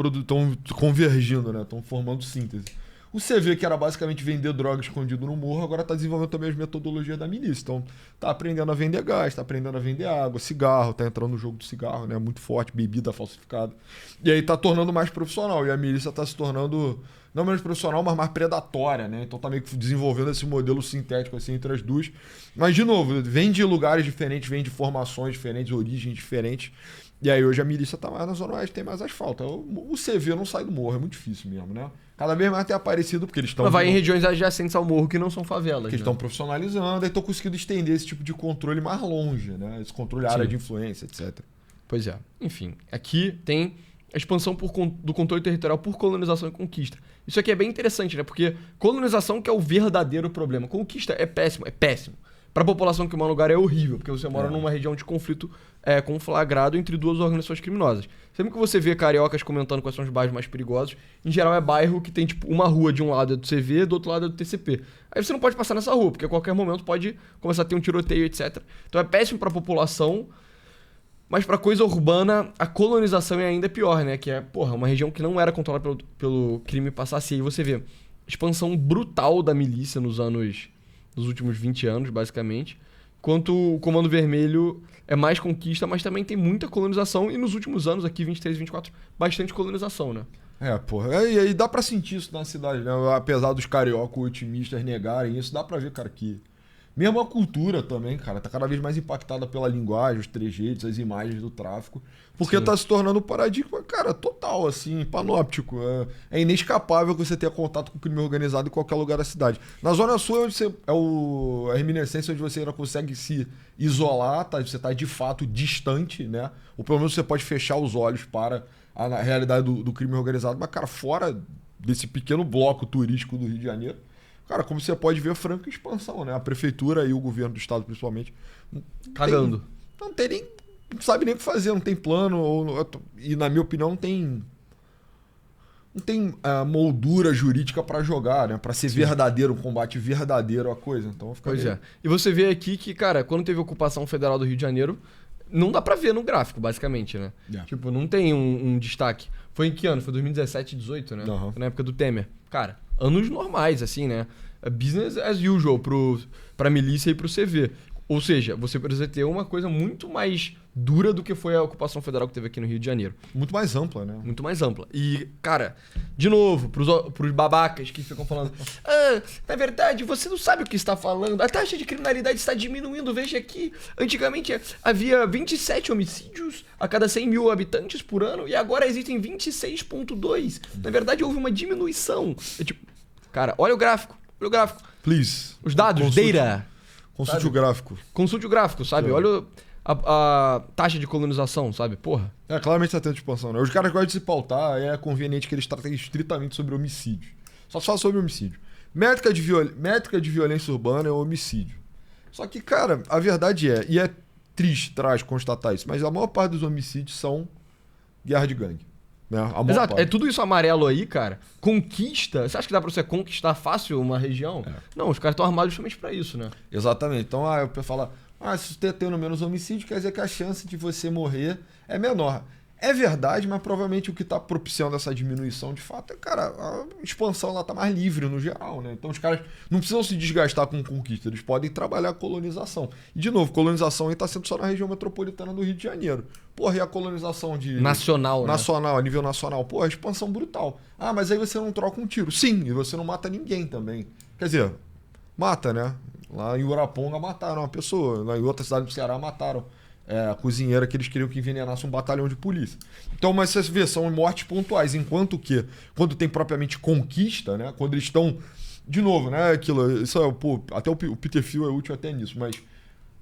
[SPEAKER 2] convergindo, né? Estão formando síntese. O CV, que era basicamente vender droga escondido no morro, agora está desenvolvendo também as metodologias da milícia. Então, tá aprendendo a vender gás, tá aprendendo a vender água, cigarro, tá entrando no jogo do cigarro, né? Muito forte, bebida falsificada. E aí tá tornando mais profissional. E a milícia tá se tornando não menos profissional, mas mais predatória, né? Então tá meio que desenvolvendo esse modelo sintético assim entre as duas. Mas, de novo, vem de lugares diferentes, vem de formações diferentes, origens diferentes. E aí hoje a milícia tá mais na Zona Oeste, tem mais asfalto. O CV não sai do morro, é muito difícil mesmo, né? Cada vez mais tem aparecido, porque eles estão...
[SPEAKER 1] Mas vai em regiões adjacentes ao morro que não são favelas,
[SPEAKER 2] que estão profissionalizando, e estão conseguindo estender esse tipo de controle mais longe, né? Esse controle área de influência, etc.
[SPEAKER 1] Pois é. Enfim, aqui tem a expansão do controle territorial por colonização e conquista. Isso aqui é bem interessante, né? Porque colonização que é o verdadeiro problema. Conquista é péssimo, é péssimo. pra população que mora no lugar é horrível, porque você mora numa região de conflito conflagrado entre duas organizações criminosas. Sempre que você vê cariocas comentando quais são os bairros mais perigosos, em geral é bairro que tem, tipo, uma rua de um lado é do CV, do outro lado é do TCP. Aí você não pode passar nessa rua, porque a qualquer momento pode começar a ter um tiroteio, etc. Então é péssimo pra população, mas pra coisa urbana, a colonização é ainda pior, né? Que é, porra, uma região que não era controlada pelo crime passasse. E aí você vê expansão brutal da milícia nos últimos 20 anos, basicamente. Enquanto o Comando Vermelho é mais conquista, mas também tem muita colonização. E nos últimos anos, aqui, 23 e 24, bastante colonização, né?
[SPEAKER 2] Porra. E aí dá pra sentir isso na cidade, né? Apesar dos cariocas otimistas negarem isso, dá pra ver, cara, que... Mesmo a cultura também, cara, tá cada vez mais impactada pela linguagem, os trejeitos, as imagens do tráfico. Porque tá se tornando um paradigma, cara, total, assim, panóptico. É inescapável você ter contato com o crime organizado em qualquer lugar da cidade. Na Zona Sul é onde a reminiscência onde você ainda consegue se isolar, tá? Você tá de fato distante, né? Ou pelo menos você pode fechar os olhos para a realidade do crime organizado. Mas, cara, fora desse pequeno bloco turístico do Rio de Janeiro, cara, como você pode ver, franca expansão, né? A prefeitura e o governo do estado, principalmente,
[SPEAKER 1] cagando.
[SPEAKER 2] Não sabe nem o que fazer, não tem plano, e na minha opinião não tem moldura jurídica pra jogar, né? Pra ser verdadeiro, um combate verdadeiro a coisa. Então fica
[SPEAKER 1] Pois é. E você vê aqui que, cara, quando teve a ocupação federal do Rio de Janeiro, não dá pra ver no gráfico, basicamente, né? Tipo, não tem um destaque. Foi em que ano? Foi 2017, 2018, né? Foi na época do Temer. Cara, anos normais, assim, né? Business as usual pra milícia e pro CV. Ou seja, você precisa ter uma coisa muito mais dura do que foi a ocupação federal que teve aqui no Rio de Janeiro.
[SPEAKER 2] Muito mais ampla, né?
[SPEAKER 1] Muito mais ampla. E, cara, de novo, pros babacas que ficam falando na verdade, você não sabe o que está falando. A taxa de criminalidade está diminuindo. Veja aqui, antigamente havia 27 homicídios a cada 100 mil habitantes por ano e agora existem 26,2. Na verdade, houve uma diminuição. É tipo, cara, olha o gráfico. Olha o gráfico.
[SPEAKER 2] Please.
[SPEAKER 1] Os dados, data.
[SPEAKER 2] Consulte o gráfico.
[SPEAKER 1] Consulte o gráfico, sabe? Olha a taxa de colonização, sabe? Porra.
[SPEAKER 2] Claramente tá tendo expansão, né? Os caras gostam de se pautar, é conveniente que eles tratem estritamente sobre homicídio. Só se fala sobre homicídio. Métrica de violência urbana é homicídio. Só que, cara, a verdade e é triste, trágico constatar isso, mas a maior parte dos homicídios são guerra de gangue. Né?
[SPEAKER 1] Exato, é tudo isso amarelo aí, cara. Conquista. Você acha que dá pra você conquistar fácil uma região? Não, os caras estão armados justamente pra isso, né?
[SPEAKER 2] Exatamente. Então, eu falo, se você tendo menos homicídio, quer dizer que a chance de você morrer é menor. É verdade, mas provavelmente o que está propiciando essa diminuição de fato é, cara, a expansão lá tá mais livre no geral, né? Então os caras não precisam se desgastar com conquista, eles podem trabalhar a colonização. E de novo, colonização aí tá sendo só na região metropolitana do Rio de Janeiro. Porra, e a colonização
[SPEAKER 1] nacional,
[SPEAKER 2] a nível nacional? Porra, expansão brutal. Mas aí você não troca um tiro. Sim, e você não mata ninguém também. Quer dizer, mata, né? Lá em Uraponga mataram uma pessoa, lá em outra cidade do Ceará mataram a cozinheira que eles queriam que envenenasse um batalhão de polícia. Então, mas você vê, são mortes pontuais, enquanto que, quando tem propriamente conquista, né? Quando eles estão, de novo, né? Aquilo, isso até o Peter Thiel é útil até nisso, mas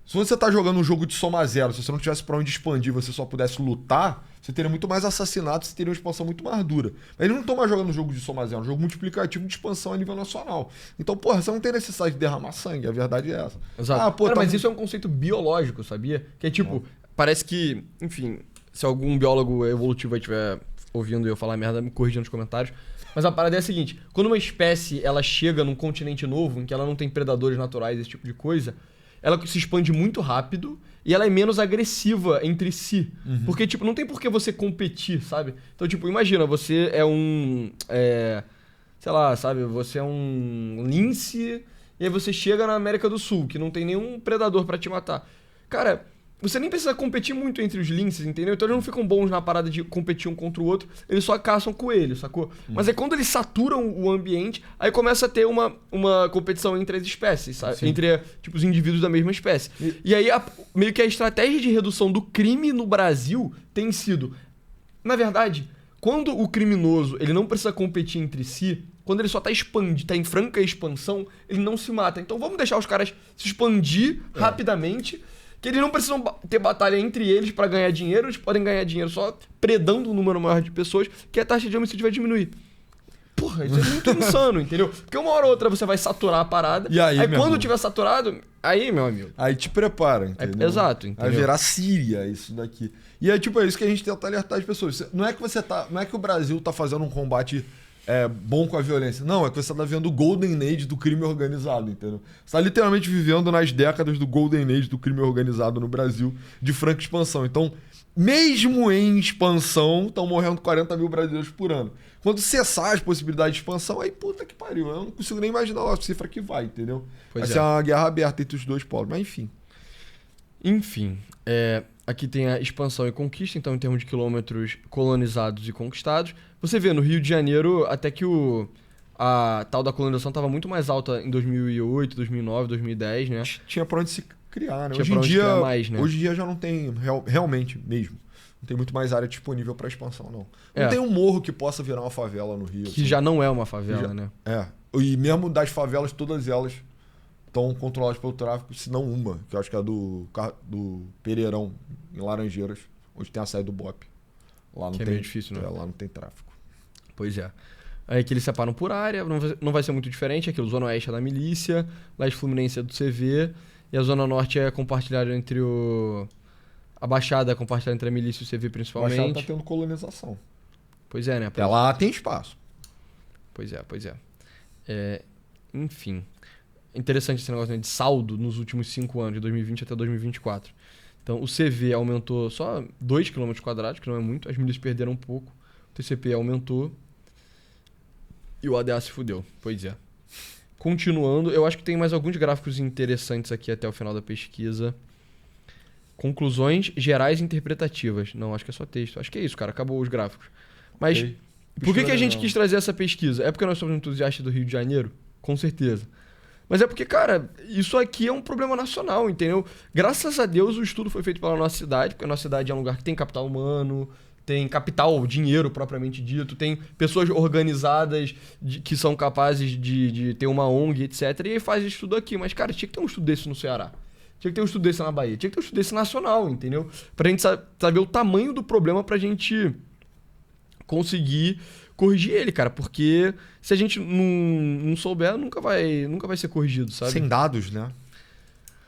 [SPEAKER 2] se você tá jogando um jogo de soma zero, se você não tivesse pra onde expandir, você só pudesse lutar, você teria muito mais assassinatos, você teria uma expansão muito mais dura. Mas eles não estão mais jogando um jogo de soma zero, é um jogo multiplicativo de expansão a nível nacional. Então, porra, você não tem necessidade de derramar sangue, a verdade é essa.
[SPEAKER 1] Exato. Cara, mas isso é um conceito biológico, sabia? Que é tipo, parece que, enfim, se algum biólogo evolutivo aí estiver ouvindo eu falar merda, me corrija nos comentários. Mas a parada é a seguinte, quando uma espécie ela chega num continente novo, em que ela não tem predadores naturais, esse tipo de coisa, ela se expande muito rápido e ela é menos agressiva entre si. Uhum. Porque, tipo, não tem por que você competir, sabe? Então, tipo, imagina, você é sei lá, sabe? Você é um lince e aí você chega na América do Sul, que não tem nenhum predador pra te matar. Cara, você nem precisa competir muito entre os linces, entendeu? Então eles não ficam bons na parada de competir um contra o outro, eles só caçam coelhos, sacou? Mas é quando eles saturam o ambiente, aí começa a ter uma competição entre as espécies, sabe? Sim. Entre, tipo, os indivíduos da mesma espécie. E aí, meio que a estratégia de redução do crime no Brasil tem sido... Na verdade, quando o criminoso ele não precisa competir entre si, quando ele só tá em franca expansão, ele não se mata. Então vamos deixar os caras se expandir rapidamente... Que eles não precisam ter batalha entre eles pra ganhar dinheiro, eles podem ganhar dinheiro só predando um número maior de pessoas, que a taxa de homicídio vai diminuir. Porra, porra, isso é muito insano, entendeu? Porque uma hora ou outra você vai saturar a parada.
[SPEAKER 2] E aí, meu
[SPEAKER 1] quando
[SPEAKER 2] irmão?
[SPEAKER 1] tiver saturado, aí, meu amigo.
[SPEAKER 2] Aí te prepara, entendeu?
[SPEAKER 1] Exato,
[SPEAKER 2] Vai
[SPEAKER 1] entendeu?
[SPEAKER 2] virar Síria isso daqui. E é tipo, é isso que a gente tenta alertar as pessoas. Não é que o Brasil tá fazendo um combate bom com a violência. Não, é que você tá vendo o Golden Age do crime organizado, entendeu? Você tá literalmente vivendo nas décadas do Golden Age do crime organizado no Brasil, de franca expansão. Então, mesmo em expansão, estão morrendo 40 mil brasileiros por ano. Quando cessar as possibilidades de expansão, aí puta que pariu. Eu não consigo nem imaginar a cifra que vai, entendeu?
[SPEAKER 1] Pois
[SPEAKER 2] vai ser uma guerra aberta entre os dois polos. Mas enfim.
[SPEAKER 1] Enfim, aqui tem a expansão e conquista, então em termos de quilômetros colonizados e conquistados. Você vê no Rio de Janeiro até que a tal da colonização estava muito mais alta em 2008, 2009, 2010, né?
[SPEAKER 2] Tinha pra onde se criar, né?
[SPEAKER 1] Tinha
[SPEAKER 2] Hoje
[SPEAKER 1] pra
[SPEAKER 2] em
[SPEAKER 1] onde
[SPEAKER 2] dia,
[SPEAKER 1] criar mais, né?
[SPEAKER 2] hoje em dia já não tem, realmente mesmo. Não tem muito mais área disponível para expansão, não. Não
[SPEAKER 1] É.
[SPEAKER 2] tem um morro que possa virar uma favela no Rio.
[SPEAKER 1] Que
[SPEAKER 2] assim.
[SPEAKER 1] já não é uma favela, né?
[SPEAKER 2] É. E mesmo das favelas, todas elas estão controladas pelo tráfico, se não uma, que eu acho que é a do Pereirão, em Laranjeiras, onde tem a saída do BOP. Lá não
[SPEAKER 1] Que é
[SPEAKER 2] tem,
[SPEAKER 1] meio difícil, né?
[SPEAKER 2] lá não tem tráfico.
[SPEAKER 1] Pois é. Aí que eles separam por área, não vai ser muito diferente. Aqui, a Zona Oeste é da milícia, Leste Fluminense é do CV, e a Zona Norte é compartilhada entre a Baixada é compartilhada entre a milícia e o CV
[SPEAKER 2] O Baixada
[SPEAKER 1] principalmente.
[SPEAKER 2] tá tendo colonização.
[SPEAKER 1] Pois é, né?
[SPEAKER 2] Até lá tem espaço.
[SPEAKER 1] Pois é. Enfim. Interessante esse negócio, né, de saldo nos últimos 5 anos, de 2020 até 2024. Então, o CV aumentou só 2 km quadrados, que não é muito. As milícias perderam um pouco. O TCP aumentou. E o ADA se fudeu. Pois é. Continuando, eu acho que tem mais alguns gráficos interessantes aqui até o final da pesquisa. Conclusões gerais e interpretativas. Não, acho que é só texto. Acho que é isso, cara. Acabou os gráficos. Mas
[SPEAKER 2] Ok.
[SPEAKER 1] por que a gente
[SPEAKER 2] Não.
[SPEAKER 1] quis trazer essa pesquisa? É porque nós somos entusiastas do Rio de Janeiro? Com certeza. Mas é porque, cara, isso aqui é um problema nacional, entendeu? Graças a Deus o estudo foi feito pela nossa cidade, porque a nossa cidade é um lugar que tem capital humano, tem capital, dinheiro propriamente dito, tem pessoas organizadas que são capazes de ter uma ONG, etc. E aí faz isso tudo aqui. Mas, cara, tinha que ter um estudo desse no Ceará. Tinha que ter um estudo desse na Bahia. Tinha que ter um estudo desse nacional, entendeu? Pra gente saber o tamanho do problema pra gente conseguir corrigir ele, cara. Porque se a gente não souber, nunca vai ser corrigido, sabe?
[SPEAKER 2] Sem dados, né?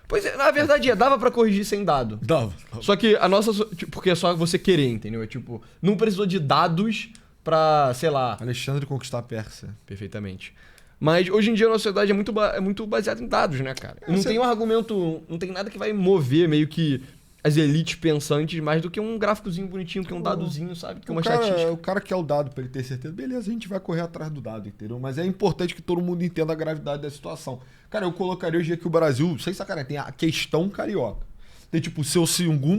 [SPEAKER 1] Pois é, na verdade dava pra corrigir sem dado.
[SPEAKER 2] Dava.
[SPEAKER 1] Só que a nossa... Porque é só você querer, entendeu? É tipo, não precisou de dados pra, sei lá...
[SPEAKER 2] Alexandre conquistar a Pérsia.
[SPEAKER 1] Perfeitamente. Mas hoje em dia a nossa sociedade é muito baseada em dados, né, cara? E não tem um argumento... Não tem nada que vai mover meio que as elites pensantes mais do que um gráficozinho bonitinho, que é um dadozinho, sabe? Que é uma estatística.
[SPEAKER 2] O cara quer o dado pra ele ter certeza. Beleza, a gente vai correr atrás do dado, entendeu? Mas é importante que todo mundo entenda a gravidade da situação. Cara, eu colocaria hoje aqui o Brasil, sem sacanagem, tem a questão carioca. Tem tipo o seu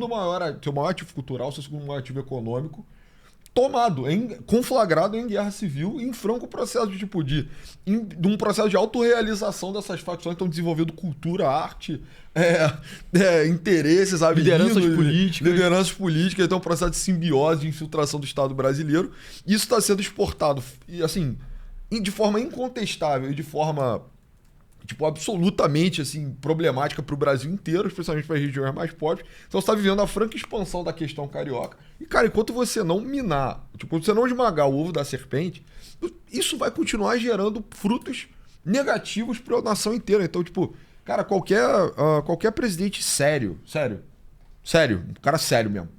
[SPEAKER 2] maior ativo cultural, seu segundo maior ativo econômico, tomado, conflagrado em guerra civil, em franco processo de um processo de autorrealização dessas facções que estão desenvolvendo cultura, arte, interesses, sabe?
[SPEAKER 1] Lideranças
[SPEAKER 2] políticas, então um processo de simbiose, de infiltração do Estado brasileiro. Isso está sendo exportado, e assim, de forma incontestável e de forma absolutamente assim, problemática para o Brasil inteiro, especialmente para as regiões mais pobres. Então você está vivendo a franca expansão da questão carioca. E, cara, enquanto você não minar, você não esmagar o ovo da serpente, isso vai continuar gerando frutos negativos para a nação inteira. Então, cara, qualquer presidente sério, um cara sério mesmo,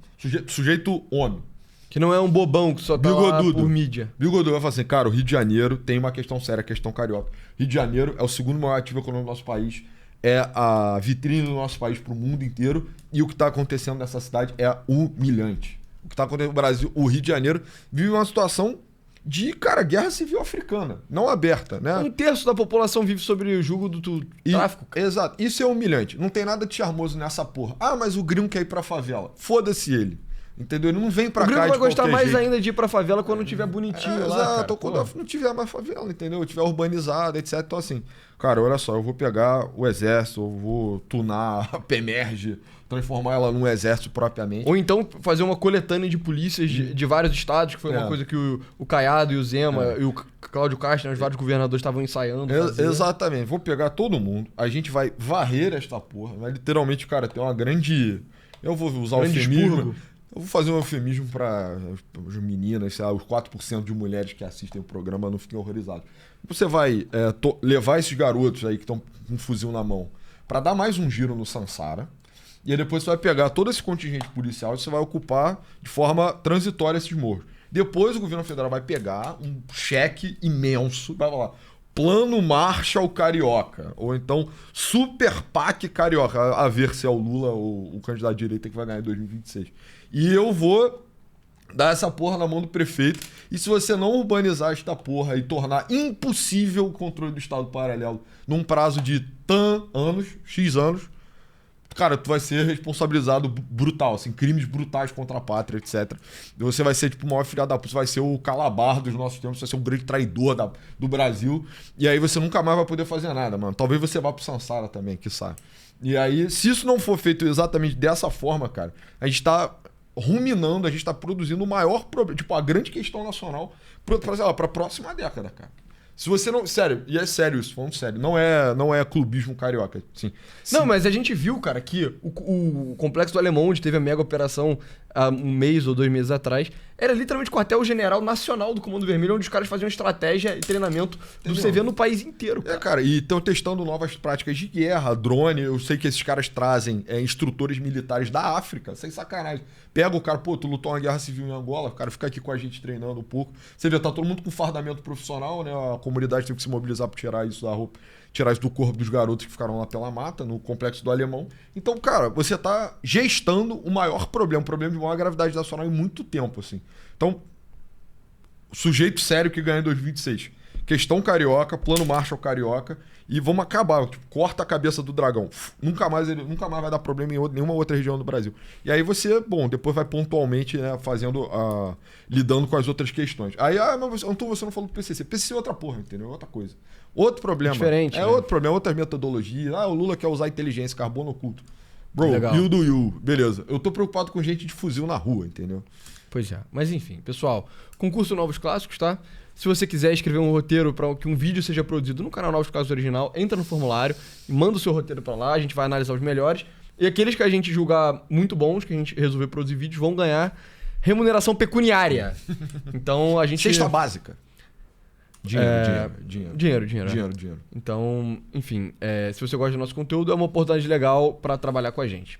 [SPEAKER 2] sujeito homem,
[SPEAKER 1] Que não é um bobão que só tá lá por mídia.
[SPEAKER 2] Bigodudo vai falar assim, cara, o Rio de Janeiro tem uma questão séria, a questão carioca. Rio de Janeiro é o segundo maior ativo econômico do nosso país, é a vitrine do nosso país pro mundo inteiro, e o que está acontecendo nessa cidade é humilhante. O que está acontecendo no Brasil, o Rio de Janeiro vive uma situação de, cara, guerra civil africana, não aberta, né?
[SPEAKER 1] 1/3 da população vive sobre o jugo do tráfico.
[SPEAKER 2] Exato, isso é humilhante. Não tem nada de charmoso nessa porra. Ah, mas o gringo quer ir pra favela. Foda-se ele. Entendeu? Ele não vem pra cá.
[SPEAKER 1] O gringo vai gostar mais
[SPEAKER 2] jeito.
[SPEAKER 1] ainda de ir pra favela quando tiver bonitinho lá.
[SPEAKER 2] Exato,
[SPEAKER 1] Cara.
[SPEAKER 2] quando não tiver mais favela, entendeu? Tiver urbanizado, etc. Então, assim, cara, olha só, eu vou pegar o exército, eu vou tunar a PEMERG, transformar ela num exército propriamente.
[SPEAKER 1] Ou então fazer uma coletânea de polícias de vários estados, que foi uma coisa que o Caiado e o Zema e o Cláudio Castro, os vários governadores estavam ensaiando.
[SPEAKER 2] Exatamente, vou pegar todo mundo, a gente vai varrer esta porra, vai literalmente, cara, ter uma grande. Eu vou usar o eufemismo. Eu vou fazer um eufemismo para as meninas, sei lá, os 4% de mulheres que assistem o programa não fiquem horrorizados. Você vai levar esses garotos aí que estão com um fuzil na mão para dar mais um giro no Sansara. E aí depois você vai pegar todo esse contingente policial e você vai ocupar de forma transitória esses morros. Depois o governo federal vai pegar um cheque imenso, vai falar Plano Marshall Carioca, ou então Super PAC Carioca, a ver se é o Lula ou o candidato de direita que vai ganhar em 2026. E eu vou dar essa porra na mão do prefeito. E se você não urbanizar esta porra e tornar impossível o controle do Estado paralelo num prazo de X anos, cara, tu vai ser responsabilizado brutal, assim, crimes brutais contra a pátria, etc. E você vai ser, tipo, o maior filho da puta, você vai ser o Calabar dos nossos tempos, você vai ser um grande traidor do Brasil. E aí você nunca mais vai poder fazer nada, mano. Talvez você vá pro Sansara também, quiçá. E aí, se isso não for feito exatamente dessa forma, cara, a gente tá ruminando, a gente tá produzindo o maior problema, tipo, a grande questão nacional pra próxima década, cara. Se você não... Sério, e é sério isso, falando sério. Não é clubismo carioca, sim.
[SPEAKER 1] Não, mas a gente viu, cara, que o Complexo do Alemão, onde teve a mega operação há um mês ou 2 meses atrás, era literalmente o quartel-general nacional do Comando Vermelho, onde os caras faziam estratégia e treinamento do CV no país inteiro, cara.
[SPEAKER 2] Cara, e estão testando novas práticas de guerra, drone. Eu sei que esses caras trazem instrutores militares da África, sem sacanagem. Pega o cara, pô, tu lutou uma guerra civil em Angola, o cara fica aqui com a gente treinando um pouco. Você vê, tá todo mundo com fardamento profissional, né? A comunidade teve que se mobilizar para tirar isso da roupa, tirar isso do corpo dos garotos que ficaram lá pela mata, no Complexo do Alemão. Então, cara, você tá gestando o maior problema, um problema de maior gravidade nacional em muito tempo, assim. Então, sujeito sério que ganha em 2026. Questão carioca, plano Marshall carioca, e vamos acabar. Tipo, corta a cabeça do dragão. Nunca mais vai dar problema em nenhuma outra região do Brasil. E aí você, bom, depois vai pontualmente, né, lidando com as outras questões. Aí, mas você não falou do PCC. PCC é outra porra, entendeu? Outra coisa. Outro problema.
[SPEAKER 1] Diferente, né?
[SPEAKER 2] Outro problema, outras metodologias. O Lula quer usar inteligência, carbono oculto. Bro,
[SPEAKER 1] Legal.
[SPEAKER 2] you do you. Beleza. Eu tô preocupado com gente de fuzil na rua, entendeu?
[SPEAKER 1] Pois é. Mas enfim, pessoal, concurso Novos Clássicos, tá? Se você quiser escrever um roteiro para que um vídeo seja produzido no canal Novos Clássicos Original, entra no formulário e manda o seu roteiro para lá, a gente vai analisar os melhores. E aqueles que a gente julgar muito bons, que a gente resolver produzir vídeos, vão ganhar remuneração pecuniária. Então a gente...
[SPEAKER 2] Cesta básica. Dinheiro.
[SPEAKER 1] Então, enfim, se você gosta do nosso conteúdo, é uma oportunidade legal para trabalhar com a gente.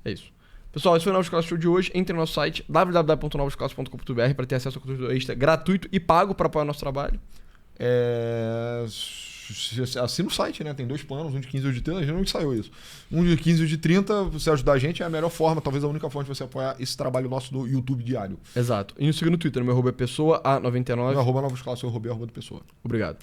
[SPEAKER 1] É isso. Pessoal, esse foi o Novos Clássicos de hoje. Entre no nosso site www.novosclasses.com.br para ter acesso ao conteúdo extra gratuito e pago para apoiar o nosso trabalho.
[SPEAKER 2] Assina o site, né? Tem 2 planos, um de 15 e um de 30. A gente não ensaiou isso. Um de 15 e um de 30, você ajudar a gente é a melhor forma, talvez a única forma de você apoiar esse trabalho nosso do YouTube diário.
[SPEAKER 1] Exato. E nos siga no Twitter, meu @pessoa A99.
[SPEAKER 2] @novosclasses, eu @pessoa.
[SPEAKER 1] Obrigado.